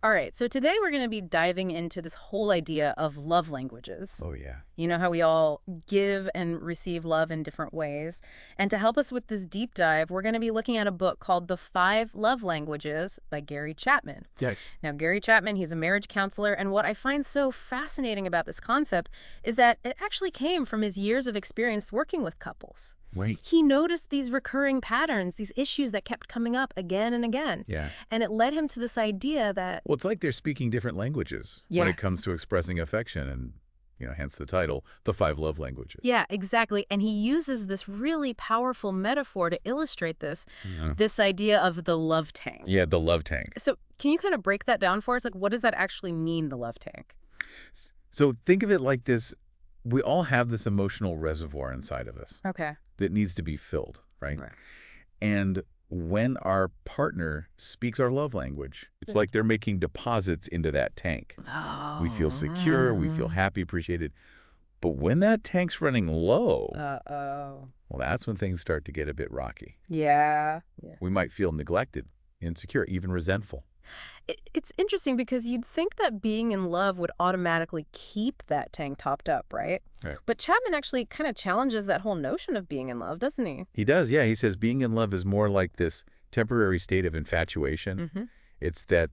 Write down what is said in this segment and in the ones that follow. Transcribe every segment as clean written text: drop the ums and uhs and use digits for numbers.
All right, so today we're going to be diving into this whole idea of love languages. Oh, yeah. You know how we all give and receive love in different ways. And to help us with this deep dive, we're going to be looking at a book called The Five Love Languages by Gary Chapman. Yes. Now, Gary Chapman, he's a marriage counselor, and what I find so fascinating about this concept is that it actually came from his years of experience working with couples. Wait. He noticed these recurring patterns, these issues that kept coming up again and again. Yeah. And it led him to this idea that, Well, it's like they're speaking different languages when Yeah. it comes to expressing affection and, hence the title, The Five Love Languages. yeah, exactly. And he uses this really powerful metaphor to illustrate this, Yeah. this idea of the love tank. Yeah, the love tank. So can you kind of break that down for us? Like, what does that actually mean, the love tank? So think of it like this. We all have this emotional reservoir inside of us Okay. that needs to be filled, right? Right. And when our partner speaks our love language, it's like they're making deposits into that tank. Oh. We feel secure, we feel happy, appreciated. But when that tank's running low, Uh-oh. well, that's when things start to get a bit rocky. Yeah. We might feel neglected, insecure, even resentful. It's interesting because you'd think that being in love would automatically keep that tank topped up, right? Right. But Chapman actually kind of challenges that whole notion of being in love, doesn't he? He does, yeah. He says being in love is more like this temporary state of infatuation. Mm-hmm. It's that,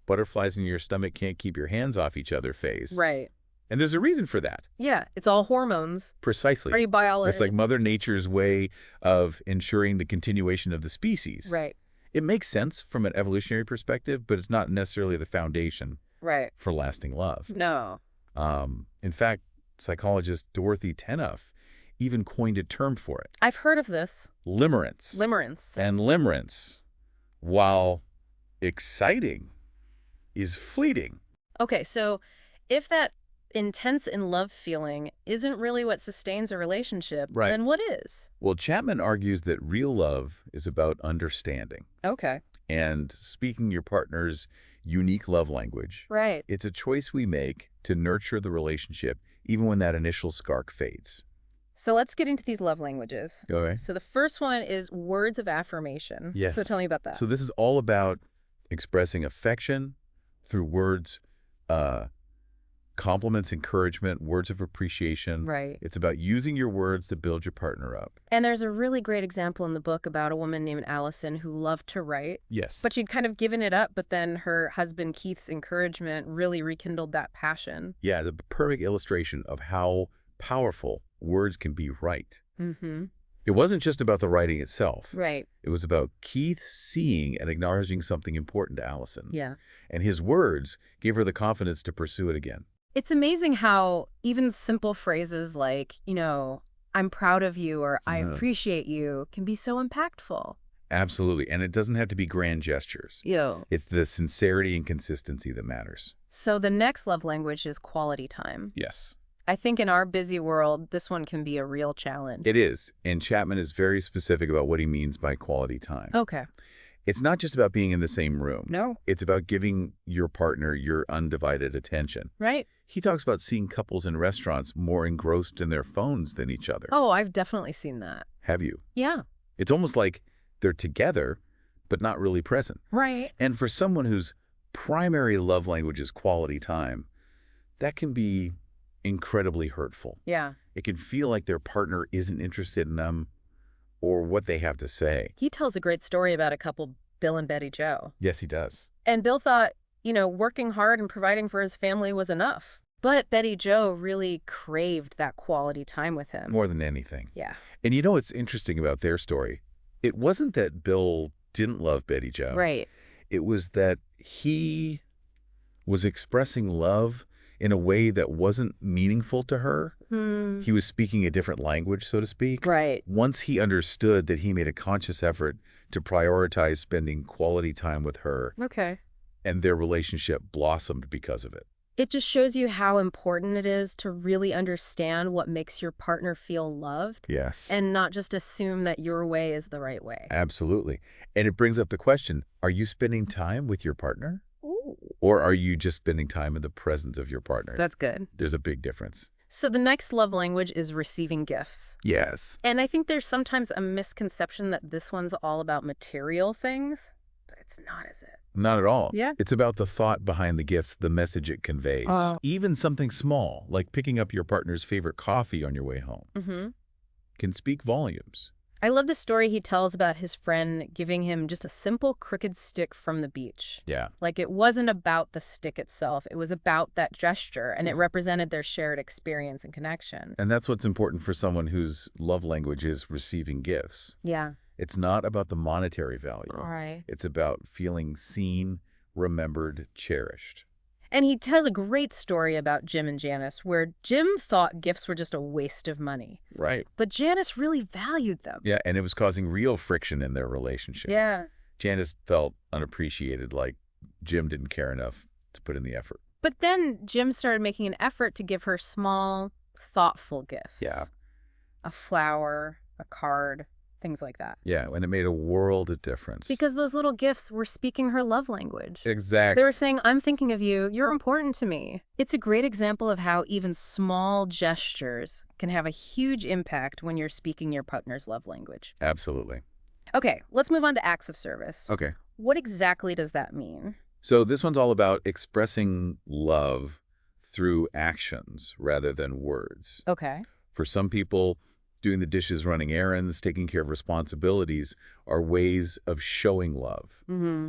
butterflies in your stomach can't keep your hands off each other phase. Right. And there's a reason for that. Yeah, it's all hormones. Precisely. Pretty biology. It's like Mother Nature's way of ensuring the continuation of the species. Right. It makes sense from an evolutionary perspective, but it's not necessarily the foundation Right. for lasting love. No. In fact, psychologist Dorothy Tenoff even coined a term for it. I've heard of this. Limerence. Limerence. And limerence, while exciting, is fleeting. Okay, so if that intense in love feeling isn't really what sustains a relationship, Right. then what is? Well, Chapman argues that real love is about understanding Okay. and speaking your partner's unique love language. Right. It's a choice we make to nurture the relationship even when that initial spark fades. So let's get into these love languages. Okay. So the first one is words of affirmation. Yes. So tell me about that. So this is all about expressing affection through words, compliments, encouragement, words of appreciation. Right. It's about using your words to build your partner up. And there's a really great example in the book about a woman named Allison who loved to write, Yes. but she'd kind of given it up, but then her husband Keith's encouragement really rekindled that passion. Yeah, the perfect illustration of how powerful words can be right. Mm-hmm. It wasn't just about the writing itself. Right. It was about Keith seeing and acknowledging something important to Allison. Yeah. And his words gave her the confidence to pursue it again. It's amazing how even simple phrases like, I'm proud of you or I Yeah. appreciate you can be so impactful. Absolutely. And it doesn't have to be grand gestures. Yo. It's the sincerity and consistency that matters. So the next love language is quality time. Yes, I think in our busy world, this one can be a real challenge. it is. And Chapman is very specific about what he means by quality time. Okay. It's not just about being in the same room. No. It's about giving your partner your undivided attention. Right? He talks about seeing couples in restaurants more engrossed in their phones than each other. Oh, I've definitely seen that. Have you? Yeah. It's almost like they're together, but not really present. Right. And for someone whose primary love language is quality time, that can be incredibly hurtful. Yeah. It can feel like their partner isn't interested in them or what they have to say. He tells a great story about a couple, Bill and Betty Jo. Yes, he does. And Bill thought, working hard and providing for his family was enough. But Betty Jo really craved that quality time with him. More than anything. Yeah. And what's interesting about their story? It wasn't that Bill didn't love Betty Jo. Right. It was that he was expressing love in a way that wasn't meaningful to her. He was speaking a different language, so to speak. Right. Once he understood that he made a conscious effort to prioritize spending quality time with her, Okay. and their relationship blossomed because of it. It just shows you how important it is to really understand what makes your partner feel loved Yes. and not just assume that your way is the right way. Absolutely. And it brings up the question, are you spending time with your partner? Ooh. Or are you just spending time in the presence of your partner? That's good. There's a big difference. So the next love language is receiving gifts. Yes. And I think there's sometimes a misconception that this one's all about material things. It's not, is it? Not at all. Yeah. It's about the thought behind the gifts, the message it conveys. Oh. Even something small, like picking up your partner's favorite coffee on your way home, can speak volumes. I love the story he tells about his friend giving him just a simple crooked stick from the beach. Yeah. Like, it wasn't about the stick itself. It was about that gesture, and it represented their shared experience and connection. And that's what's important for someone whose love language is receiving gifts. Yeah. It's not about the monetary value. Right. It's about feeling seen, remembered, cherished. And he tells a great story about Jim and Janice, where Jim thought gifts were just a waste of money. Right. But Janice really valued them. Yeah, and it was causing real friction in their relationship. Yeah. Janice felt unappreciated, like Jim didn't care enough to put in the effort. But then Jim started making an effort to give her small, thoughtful gifts. Yeah. A flower, a card, things like that. Yeah, and it made a world of difference. Because those little gifts were speaking her love language. Exactly. They were saying, I'm thinking of you. You're important to me. It's a great example of how even small gestures can have a huge impact when you're speaking your partner's love language. Absolutely. Okay, let's move on to acts of service. Okay. What exactly does that mean? So this one's all about expressing love through actions rather than words. Okay. For some people, doing the dishes, running errands, taking care of responsibilities are ways of showing love.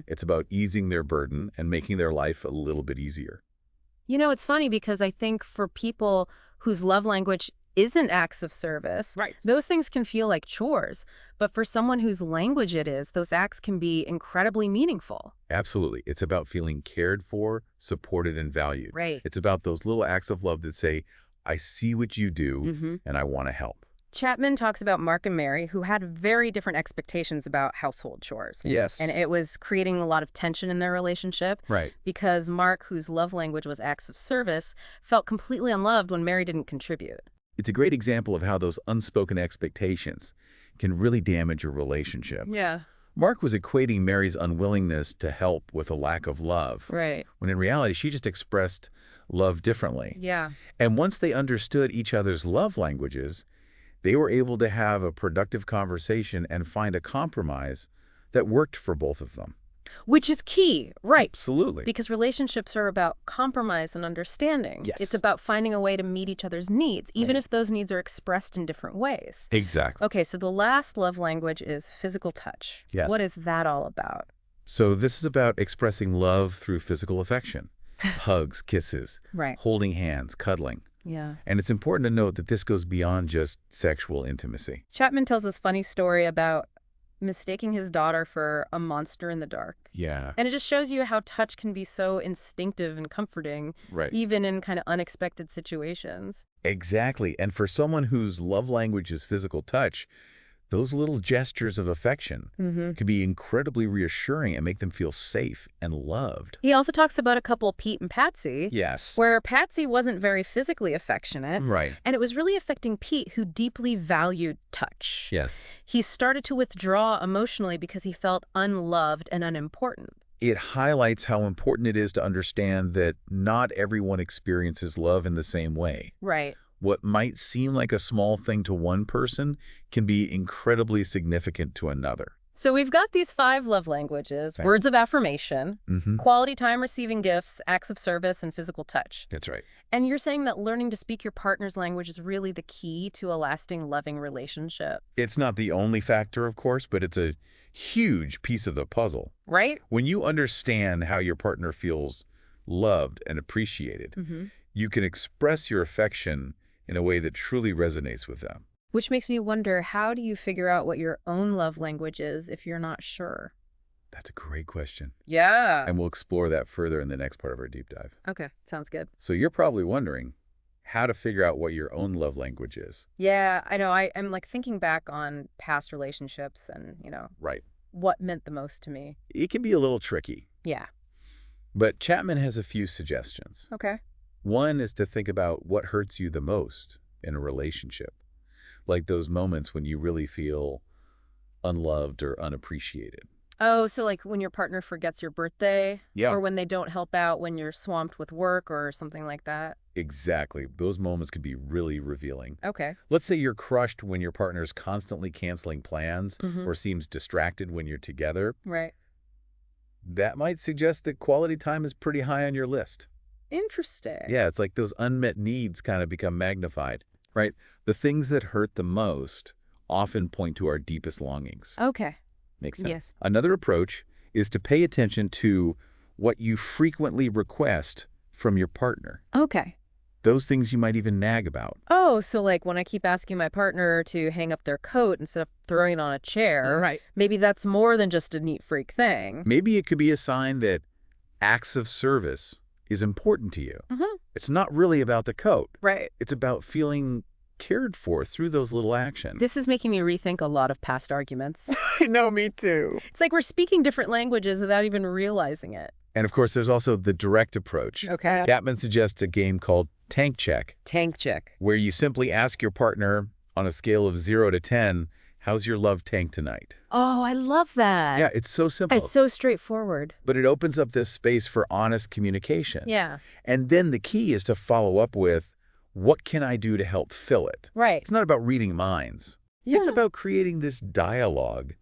It's about easing their burden and making their life a little bit easier. You know, it's funny because I think for people whose love language isn't acts of service, Right. those things can feel like chores. But for someone whose language it is, those acts can be incredibly meaningful. Absolutely. It's about feeling cared for, supported, and valued. Right. It's about those little acts of love that say, I see what you do, and I want to help. Chapman talks about Mark and Mary, who had very different expectations about household chores. Yes. And it was creating a lot of tension in their relationship. Right. Because Mark, whose love language was acts of service, felt completely unloved when Mary didn't contribute. It's a great example of how those unspoken expectations can really damage your relationship. Yeah. Mark was equating Mary's unwillingness to help with a lack of love, Right. when in reality, she just expressed love differently. Yeah. And once they understood each other's love languages, they were able to have a productive conversation and find a compromise that worked for both of them. Which is key, right? Absolutely. Because relationships are about compromise and understanding. Yes. It's about finding a way to meet each other's needs, even if those needs are expressed in different ways. Exactly. Okay, so the last love language is physical touch. Yes. What is that all about? So this is about expressing love through physical affection. Hugs, kisses, Right. holding hands, cuddling. Yeah. And it's important to note that this goes beyond just sexual intimacy. Chapman tells this funny story about mistaking his daughter for a monster in the dark. Yeah. And it just shows you how touch can be so instinctive and comforting, Right. even in kind of unexpected situations. Exactly. And for someone whose love language is physical touch, those little gestures of affection can be incredibly reassuring and make them feel safe and loved. He also talks about a couple, Pete and Patsy, Yes. where Patsy wasn't very physically affectionate, Right. and it was really affecting Pete, who deeply valued touch. Yes. He started to withdraw emotionally because he felt unloved and unimportant. It highlights how important it is to understand that not everyone experiences love in the same way. Right. What might seem like a small thing to one person can be incredibly significant to another. So we've got these 5 love languages: Right. words of affirmation, Mm-hmm. quality time receiving gifts, acts of service, and physical touch. That's right. And you're saying that learning to speak your partner's language is really the key to a lasting, loving relationship, It's not the only factor, of course, but it's a huge piece of the puzzle. right? When you understand how your partner feels loved and appreciated, you can express your affection in a way that truly resonates with them. Which makes me wonder, how do you figure out what your own love language is if you're not sure? That's a great question. Yeah. And we'll explore that further in the next part of our deep dive. Okay, sounds good. So you're probably wondering how to figure out what your own love language is. Yeah, I know. I'm like thinking back on past relationships and, Right. what meant the most to me. It can be a little tricky, Yeah. but Chapman has a few suggestions. Okay. One is to think about what hurts you the most in a relationship, like those moments when you really feel unloved or unappreciated. Oh, so like when your partner forgets your birthday? Yeah. Or when they don't help out when you're swamped with work or something like that? Exactly. Those moments can be really revealing. Okay. Let's say you're crushed when your partner's constantly canceling plans Mhm. or seems distracted when you're together. Right. that might suggest that quality time is pretty high on your list. Interesting. Yeah, it's like those unmet needs kind of become magnified, right? The things that hurt the most often point to our deepest longings. Okay. Makes sense. Yes. Another approach is to pay attention to what you frequently request from your partner. Okay. Those things you might even nag about. Oh, so like when I keep asking my partner to hang up their coat instead of throwing it on a chair, Right. maybe that's more than just a neat freak thing. Maybe it could be a sign that acts of service is important to you. Mm-hmm. It's not really about the coat. Right. It's about feeling cared for through those little actions. This is making me rethink a lot of past arguments. I know, me too. It's like we're speaking different languages without even realizing it. And of course, there's also the direct approach. Okay. Chapman suggests a game called Tank Check, Tank check. where you simply ask your partner on a scale of 0 to 10, how's your love tank tonight? Oh, I love that. Yeah, it's so simple. It's so straightforward. But it opens up this space for honest communication. Yeah. And then the key is to follow up with, what can I do to help fill it? Right. It's not about reading minds. Yeah. It's about creating this dialogue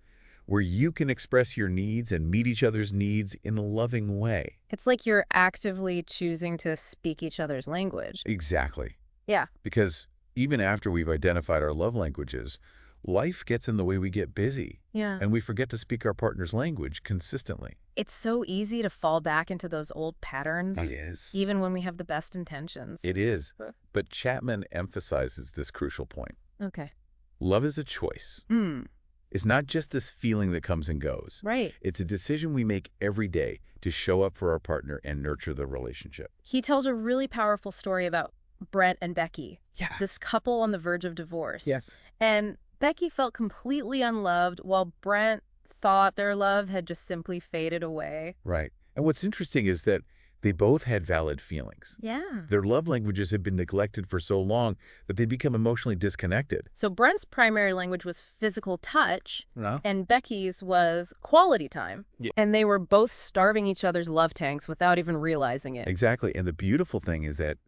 where you can express your needs and meet each other's needs in a loving way. It's like you're actively choosing to speak each other's language. Exactly. Yeah. Because even after we've identified our love languages, life gets in the way. We get busy Yeah. and we forget to speak our partner's language consistently. It's so easy to fall back into those old patterns, It is. even when we have the best intentions. It is. But Chapman emphasizes this crucial point. Okay. Love is a choice. Hmm. It's not just this feeling that comes and goes. Right. It's a decision we make every day to show up for our partner and nurture the relationship. He tells a really powerful story about Brent and Becky, Yeah. this couple on the verge of divorce. Yes. And Becky felt completely unloved while Brent thought their love had just simply faded away. Right. And what's interesting is that they both had valid feelings. Yeah. Their love languages had been neglected for so long that they'd become emotionally disconnected. So Brent's primary language was physical touch, No? and Becky's was quality time. Yeah. And they were both starving each other's love tanks without even realizing it. Exactly. And the beautiful thing is that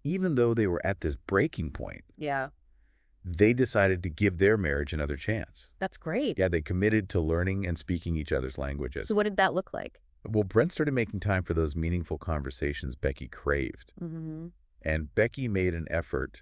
even though they were at this breaking point, Yeah. they decided to give their marriage another chance. That's great. Yeah, they committed to learning and speaking each other's languages. So what did that look like? Well, Brent started making time for those meaningful conversations Becky craved. Mm-hmm. And Becky made an effort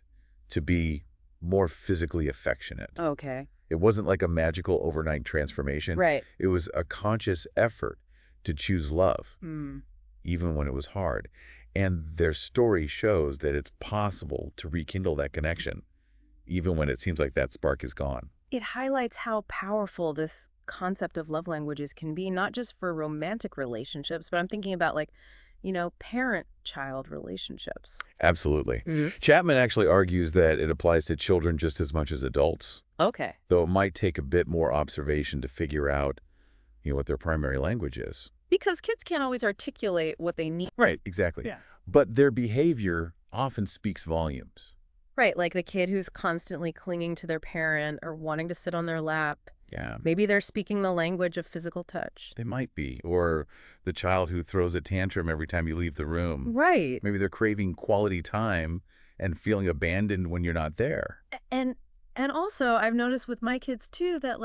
to be more physically affectionate. Okay. It wasn't like a magical overnight transformation. Right. It was a conscious effort to choose love, Mm. even when it was hard. And their story shows that it's possible to rekindle that connection, even when it seems like that spark is gone. It highlights how powerful this concept of love languages can be, not just for romantic relationships, but I'm thinking about parent-child relationships. Absolutely. Mm-hmm. Chapman actually argues that it applies to children just as much as adults, Okay. though it might take a bit more observation to figure out, what their primary language is. Because kids can't always articulate what they need. Right, exactly. Yeah. But their behavior often speaks volumes. Right, like the kid who's constantly clinging to their parent or wanting to sit on their lap. Yeah. Maybe they're speaking the language of physical touch. They might be. Or the child who throws a tantrum every time you leave the room. Right. Maybe they're craving quality time and feeling abandoned when you're not there. And also, I've noticed with my kids too that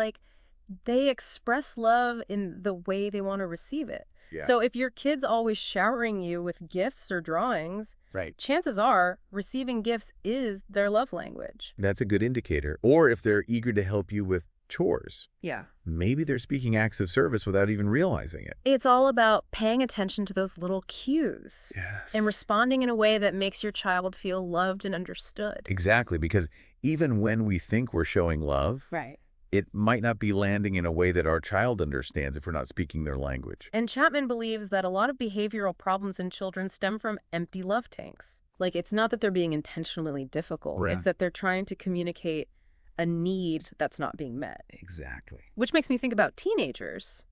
they express love in the way they want to receive it. Yeah. So if your kid's always showering you with gifts or drawings, Right. chances are receiving gifts is their love language. That's a good indicator. Or if they're eager to help you with chores, Yeah. maybe they're speaking acts of service without even realizing it. It's all about paying attention to those little cues Yes. and responding in a way that makes your child feel loved and understood. Exactly, because even when we think we're showing love, Right. it might not be landing in a way that our child understands if we're not speaking their language. And Chapman believes that a lot of behavioral problems in children stem from empty love tanks. It's not that they're being intentionally difficult. Right. It's that they're trying to communicate a need that's not being met. Exactly. Which makes me think about teenagers.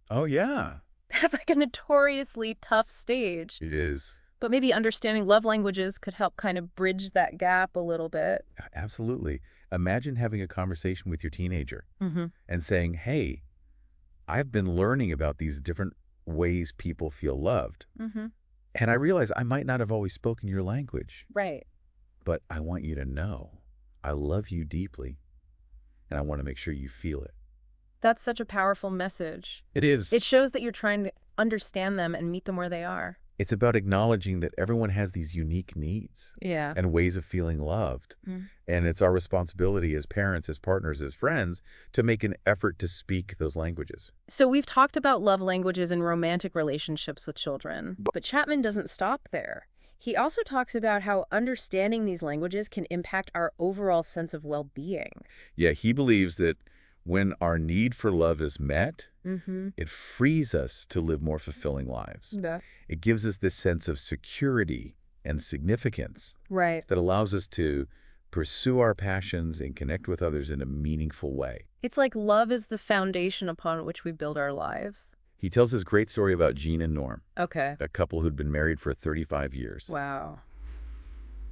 Oh, yeah. That's a notoriously tough stage. It is. But maybe understanding love languages could help kind of bridge that gap a little bit. Absolutely. Imagine having a conversation with your teenager Mm-hmm. and saying, hey, I've been learning about these different ways people feel loved. Mm-hmm. And I realize I might not have always spoken your language, Right. but I want you to know I love you deeply, and I want to make sure you feel it. That's such a powerful message. It is. It shows that you're trying understand them and meet them where they are. It's about acknowledging that everyone has these unique needs Yeah. and ways of feeling loved. Mm. And it's our responsibility as parents, as partners, as friends to make an effort to speak those languages. So we've talked about love languages in romantic relationships with children, but Chapman doesn't stop there. He also talks about how understanding these languages can impact our overall sense of well-being. Yeah, he believes that when our need for love is met, Mm-hmm. it frees us to live more fulfilling lives. Yeah. It gives us this sense of security and significance Right. that allows us to pursue our passions and connect with others in a meaningful way. It's like love is the foundation upon which we build our lives. He tells this great story about Jean and Norm, Okay. a couple who'd been married for 35 years. Wow.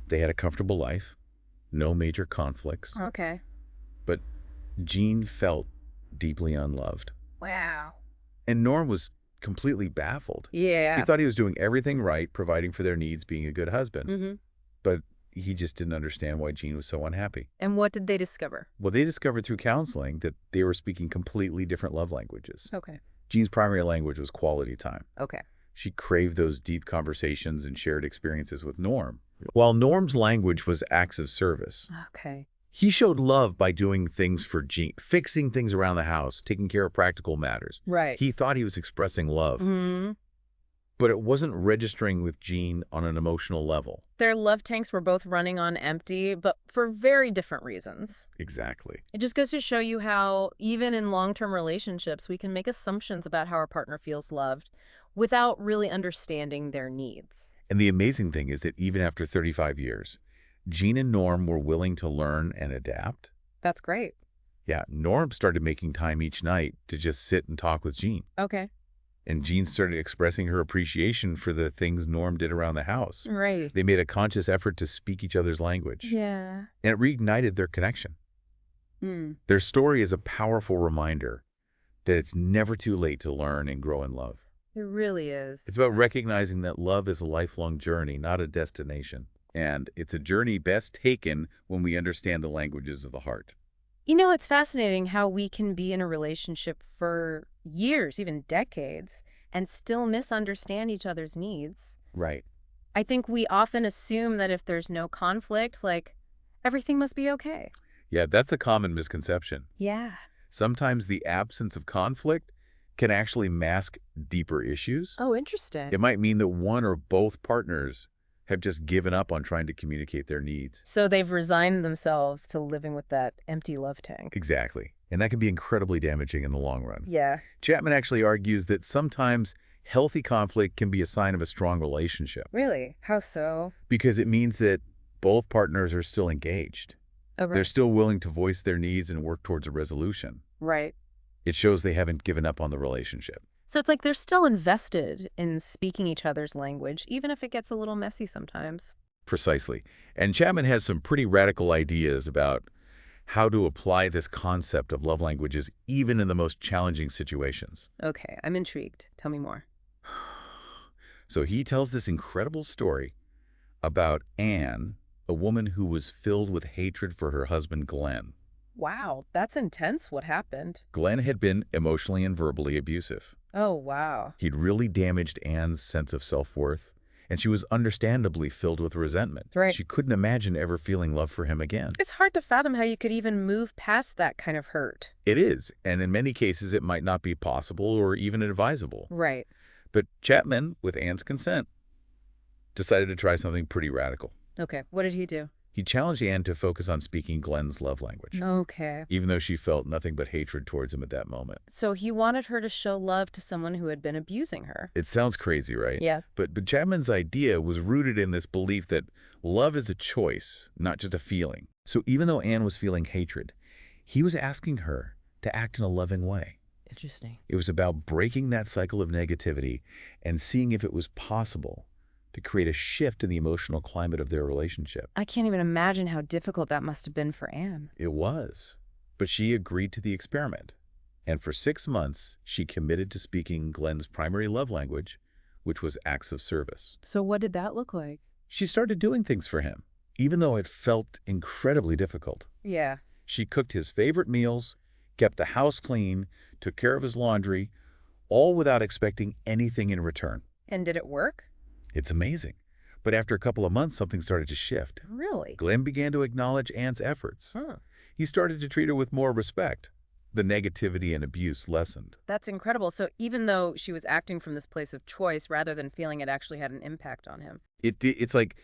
They had a comfortable life, no major conflicts, Okay. but Jean felt deeply unloved. Wow. And Norm was completely baffled. He Yeah. thought he was doing everything right, providing for their needs, being a good husband. Mm-hmm. But he just didn't understand why Jean was so unhappy. And what did they discover? Well, they discovered through counseling that they were speaking completely different love languages. Okay. Jean's primary language was quality time. Okay. She craved those deep conversations and shared experiences with Norm. While Norm's language was acts of service, Okay. he showed love by doing things for Jean, fixing things around the house, taking care of practical matters. Right. He thought he was expressing love, Mm-hmm. but it wasn't registering with Jean on an emotional level. Their love tanks were both running on empty, but for very different reasons. Exactly. It just goes to show you how, even in long-term relationships, we can make assumptions about how our partner feels loved without really understanding their needs. And the amazing thing is that even after 35 years, Jean and Norm were willing to learn and adapt. That's great. Yeah, Norm started making time each night to just sit and talk with Jean. Okay. And Jean started expressing her appreciation for the things Norm did around the house. Right. They made a conscious effort to speak each other's language. Yeah. And it reignited their connection. Mm. Their story is a powerful reminder that it's never too late to learn and grow in love. It really is. It's about recognizing that love is a lifelong journey, not a destination. And it's a journey best taken when we understand the languages of the heart. You know, it's fascinating how we can be in a relationship for years, even decades, and still misunderstand each other's needs. Right. I think we often assume that if there's no conflict, like, everything must be okay. Yeah, that's a common misconception. Yeah. Sometimes the absence of conflict can actually mask deeper issues. Oh, interesting. It might mean that one or both partners have just given up on trying to communicate their needs. So they've resigned themselves to living with that empty love tank. Exactly. And that can be incredibly damaging in the long run. Yeah. Chapman actually argues that sometimes healthy conflict can be a sign of a strong relationship Really? How so? because it means that both partners are still engaged. Oh, They're right. still willing to voice their needs and work towards a resolution. Right. It shows they haven't given up on the relationship. So it's like they're still invested in speaking each other's language, even if it gets a little messy sometimes. Precisely. And Chapman has some pretty radical ideas about how to apply this concept of love languages even in the most challenging situations. Okay, I'm intrigued. Tell me more. So he tells this incredible story about Anne, a woman who was filled with hatred for her husband, Glenn. Wow, that's intense. What happened? Glenn had been emotionally and verbally abusive. Oh, wow. He'd really damaged Anne's sense of self-worth, and she was understandably filled with resentment. Right. She couldn't imagine ever feeling love for him again. It's hard to fathom how you could even move past that kind of hurt. It is, and in many cases it might not be possible or even advisable. Right. But Chapman, with Anne's consent, decided to try something pretty radical. Okay, what did he do? He challenged Anne to focus on speaking Glenn's love language, Okay. even though she felt nothing but hatred towards him at that moment. So he wanted her to show love to someone who had been abusing her. It sounds crazy, right? Yeah. But Chapman's idea was rooted in this belief that love is a choice, not just a feeling. So even though Anne was feeling hatred, he was asking her to act in a loving way. Interesting. It was about breaking that cycle of negativity and seeing if it was possible to create a shift in the emotional climate of their relationship. I can't even imagine how difficult that must have been for Anne. It was. But she agreed to the experiment. And for 6 months, she committed to speaking Glenn's primary love language, which was acts of service. So what did that look like? She started doing things for him, even though it felt incredibly difficult. Yeah. She cooked his favorite meals, kept the house clean, took care of his laundry, all without expecting anything in return. And did it work? It's amazing. But after a couple of months, something started to shift. Really? Glenn began to acknowledge Anne's efforts. Huh. He started to treat her with more respect. The negativity and abuse lessened. That's incredible. So even though she was acting from this place of choice rather than feeling it actually had an impact on him. It's like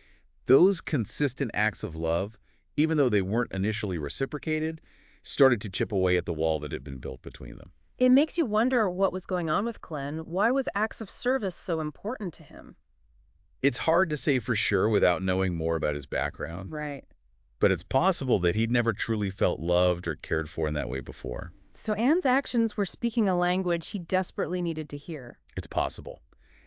those consistent acts of love, even though they weren't initially reciprocated, started to chip away at the wall that had been built between them. It makes you wonder what was going on with Glenn. Why was acts of service so important to him? It's hard to say for sure without knowing more about his background, Right. but it's possible that he'd never truly felt loved or cared for in that way before. So Anne's actions were speaking a language he desperately needed to hear. It's possible.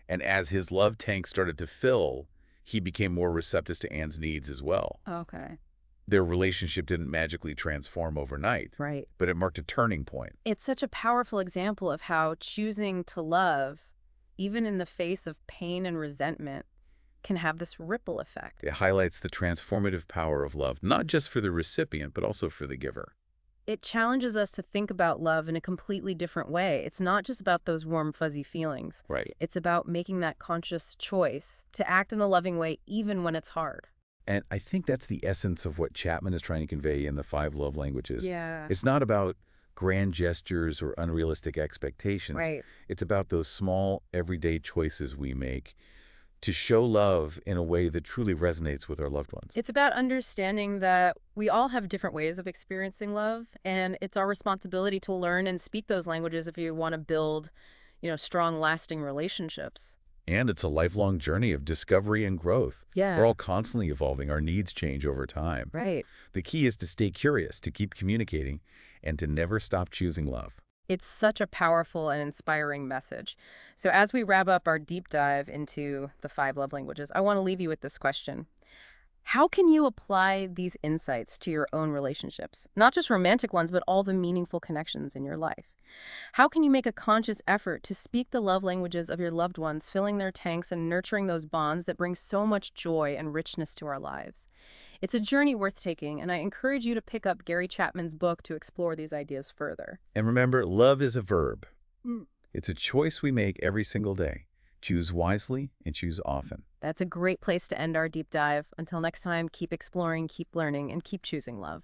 And as his love tank started to fill, he became more receptive to Anne's needs as well. Okay. Their relationship didn't magically transform overnight, Right. but it marked a turning point. It's such a powerful example of how choosing to love, even in the face of pain and resentment, can have this ripple effect. It highlights the transformative power of love, not just for the recipient, but also for the giver. It challenges us to think about love in a completely different way. It's not just about those warm, fuzzy feelings. Right. It's about making that conscious choice to act in a loving way, even when it's hard. And I think that's the essence of what Chapman is trying to convey in the 5 love languages. Yeah. It's not about grand gestures or unrealistic expectations. Right. It's about those small, everyday choices we make to show love in a way that truly resonates with our loved ones. It's about understanding that we all have different ways of experiencing love, and it's our responsibility to learn and speak those languages if you want to build, strong, lasting relationships. And it's a lifelong journey of discovery and growth. Yeah. We're all constantly evolving. Our needs change over time. Right. The key is to stay curious, to keep communicating, and to never stop choosing love. It's such a powerful and inspiring message. So as we wrap up our deep dive into the 5 love languages, I want to leave you with this question. How can you apply these insights to your own relationships? Not just romantic ones, but all the meaningful connections in your life. How can you make a conscious effort to speak the love languages of your loved ones, filling their tanks and nurturing those bonds that bring so much joy and richness to our lives? It's a journey worth taking, and I encourage you to pick up Gary Chapman's book to explore these ideas further. And remember, love is a verb. Mm. It's a choice we make every single day. Choose wisely and choose often. That's a great place to end our deep dive. Until next time, keep exploring, keep learning, and keep choosing love.